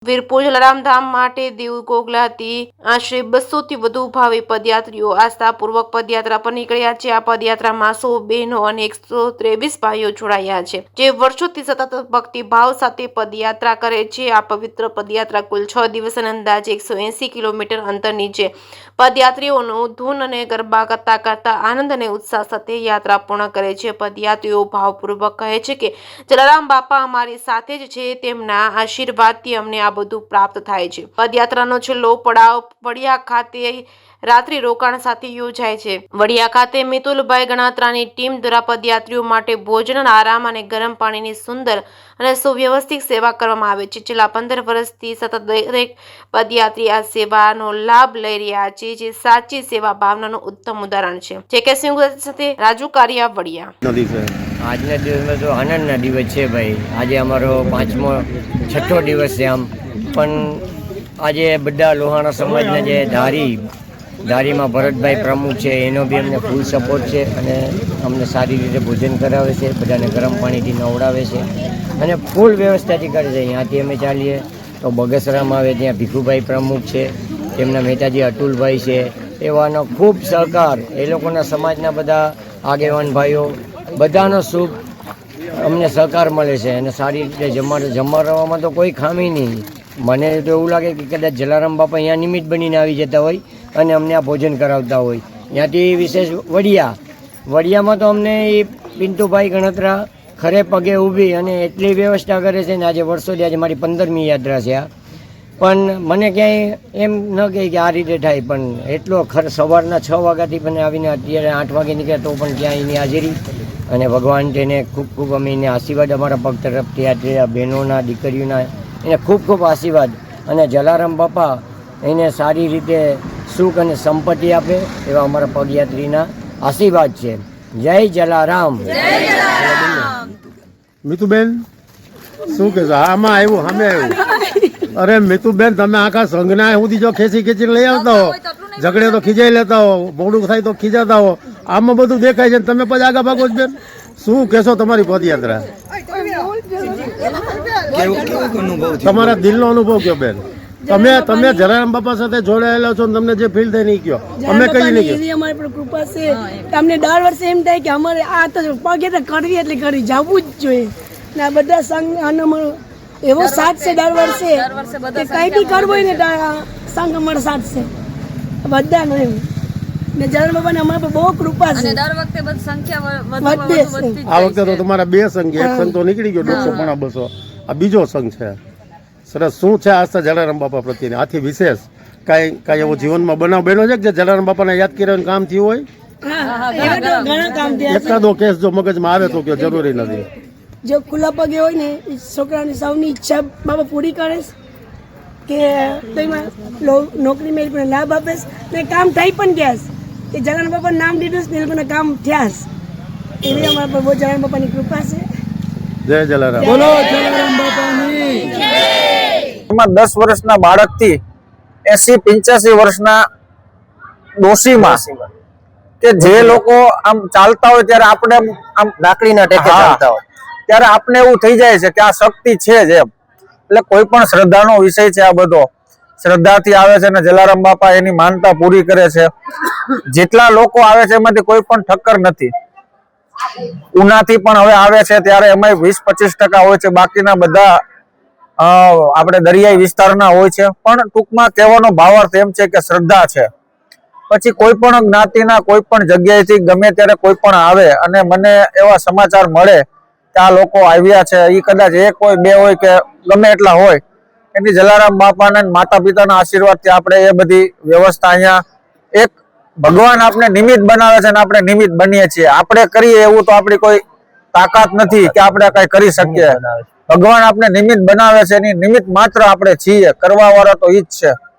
વીરપુર જલારામ ધામ માટે દેવ ગોગલાથી આશરે 200 થી વધુ ભાવિ પદયાત્રીઓ આસ્થાપૂર્વક પદયાત્રા પર નીકળ્યા છે। આ પદયાત્રામાં 100 બહેનો અને 123 ભાઈઓ જોડાયા છે, જે વર્ષોથી સતત ભક્તિભાવ સાથે પદયાત્રા કરે છે। આ પવિત્ર પદયાત્રા કુલ 6 દિવસ અને અંદાજે 180 કિલોમીટર અંતરની છે। પદયાત્રીઓનું ધૂન અને ગરબા કરતા કરતા આનંદ અને ઉત્સાહ સાથે યાત્રા પૂર્ણ કરે છે। પદયાત્રીઓ ભાવપૂર્વક કહે છે કે જલારામ બાપા અમારી સાથે જ છે, તેમના આશીર્વાદથી અમને આ બધું પ્રાપ્ત થાય છે। પદયાત્રાનો છેલ્લો પડાવ વડિયા ખાતે રાત્રિ રોકાણ સાથે યોજાય છે। વડિયા ખાતે મિતુલભાઈ ગણાત્રાની ટીમ દ્વારા પદયાત્રીઓ માટે ભોજન, આરામ અને ગરમ પાણીની સુંદર અને સુવ્યવસ્થિત સેવા કરવામાં આવે છે। છેલ્લા 15 વર્ષથી સતત દરેક પદયાત્રી આ સેવાનો લાભ લઈ રહ્યા છે, જે સાચી સેવા ભાવનાનું ઉત્તમ ઉદાહરણ છે। જેકે સિંહ સાથે રાજુ કારિયા, વડિયા। આજના દિવસમાં તો આનંદના દિવસ છે ભાઈ। આજે અમારો 5મો 6ઠ્ઠો દિવસ છે। આમ પણ આજે બધા લોહાણા સમાજના જે ધારીમાં ભરતભાઈ પ્રમુખ છે, એનો બી અમને ફૂલ સપોર્ટ છે અને અમને સારી રીતે ભોજન કરાવે છે, બધાને ગરમ પાણીથી નવડાવે છે અને ફૂલ વ્યવસ્થાથી કરે છે। અહીંયાથી અમે ચાલીએ તો બગસરામાં આવે, ત્યાં ભીખુભાઈ પ્રમુખ છે, તેમના મહેતાજી અતુલભાઈ છે, એવાનો ખૂબ સહકાર, એ લોકોના સમાજના બધા આગેવાન ભાઈઓ બધાનો શુભ અમને સહકાર મળે છે અને સારી રીતે જમાડવામાં તો કોઈ ખામી નહીં। મને તો એવું લાગે કે કદાચ જલારામ બાપા અહીંયા નિમિત્ત બનીને આવી જતા હોય અને અમને આ ભોજન કરાવતા હોય। ત્યાંથી વિશેષ વડિયામાં તો અમને એ પિન્ટુભાઈ ગણતરા ખરે પગે ઊભી અને એટલી વ્યવસ્થા કરે છે ને, આજે વર્ષોથી આજે મારી 15મી યાત્રા છે આ, પણ મને ક્યાંય એમ ન કહે કે આ રીતે થાય, પણ એટલો સવારના 6 વાગ્યાથી પણ આવીને અત્યારે 8 વાગે નીકળ્યા તો પણ ત્યાં એની હાજરી અને ભગવાન તેને ખૂબ ખૂબ અમે એને આશીર્વાદ અમારા પગ તરફથી આ બહેનોના દીકરીઓના એને ખૂબ ખૂબ આશીર્વાદ અને જલારામ બાપા એને સારી રીતે સુખ અને સંપત્તિ આપે એવા અમારા પગયાત્રીના આશીર્વાદ છે। જય જલારામ। મિતુબેન શું કહેશો? આમાં આવ્યું સામે આવ્યું? અરે મિતુબેન, તમે આખા સંઘના સુધી જો ખેંચીને લઈ આવતા હો, ઝઘડે તો ખીજાઈ લેતા હો, મોડું થાય તો ખીજાતા હો, આમાં બધું દેખાય છે, તમે પછી આગા ભાગો જ બેન। શું કહેશો તમારી પદયાત્રા? તમારા દિલનો અનુભવ કયો બેન? તમે જલારામ બાપા સાથે જોડાયેલા છો, તમને જે ફીલ થાય નહીં કયો, અમે કઈ નહીં કયો। અમારી પર કૃપા છે, તમને દર વર્ષે એમ થાય કે અમારે આ તો પગયાત્રા કરવી એટલે કરી જવું જ જોઈએ ને। આ બધા સંઘ અને અમારો એવો સાથ છે દર વર્ષે કે કઈ બી કરવું હોય ને સંઘ અમારો સાથ છે બધાનો એમ ને। જલારામ બાપાને અમારા પર બહુ કૃપા છે, દર વખતે સંખ્યા વધે છે। આ વખતે તો તમારા 2 સંઘ, એક સંઘ તો નીકળી ગયો 150 200, આ બીજો સંઘ છે। સરસ। શું છે આસ્થા જલારામ બાપા પ્રત્યેની આથી વિશેષ કાંઈ એવો જીવનમાં બનાવ બન્યો છે કે જે જલારામ બાપાને યાદ કર્યાનું કામ થયું હોય? ઘણા કામ થયા છે। એકાદો કેસ જો મગજમાં આવે તો કે જરૂરી નથી। જો ખુલ્લા પગે હોય ને છોકરાની સૌની ઈચ્છા બાબા પૂરી કરે કે તેમાં નોકરી મેળવીને લાભ આપે ને કામ થઈ પણ ગયા કે જલારામ બાપા નામ દીધું ને એ લોકોના કામ થયા એવી અમારા પર બહુ જલારામ બાપાની કૃપા છે। જય જલારામ। બોલો જલારામ બાપાની જય। 10 વર્ષના બાળકથી 80-85 વર્ષના ડોશીમાં કે જે લોકો આમ ચાલતા હોય ત્યારે આપણે આમ લાકડીના ટેકે ચાલતા હોય ત્યારે આપણે એવું થઈ જાય છે કે આ શક્તિ છે જ એમ। એટલે કોઈ પણ શ્રદ્ધાનો વિષય છે, આ બધો શ્રદ્ધાથી આવે છે અને જલારામ બાપા એની માનતા પૂરી કરે છે। જેટલા લોકો આવે છે એમાંથી કોઈ પણ ઠક્કર નથી। ઉનાથી પણ હવે આવે છે ત્યારે એમાં 20-25% હોય છે, બાકીના બધા આપણે દરિયાઈ વિસ્તારના હોય છે। પણ ટૂંકમાં કહેવાનો ભાવાર્થ એમ છે કે શ્રદ્ધા છે। પછી કોઈ પણ જ્ઞાતિના કોઈ પણ જગ્યાએથી ગમે ત્યારે કોઈ પણ આવે અને મને એવા સમાચાર મળે કે આ લોકો આવ્યા છે, એ કદાચ 1 હોય 2 હોય કે ગમે એટલા હોય, એની જલારામ બાપાના માતા પિતાના આશીર્વાદથી આપણે એ બધી વ્યવસ્થા અહીંયા એક ભગવાન આપણે નિમિત્ત બનાવે છે અને આપણે નિમિત્ત બનીએ છીએ। આપણે કરીએ એવું તો આપણી કોઈ તાકાત નથી કે આપણે કઈ કરી શકીએ। ભગવાન આપણે નિમિત્ત બનાવે છે, એની નિમિત્ત માત્ર આપણે છીએ, કરવા વાળા તો ઈ જ છે।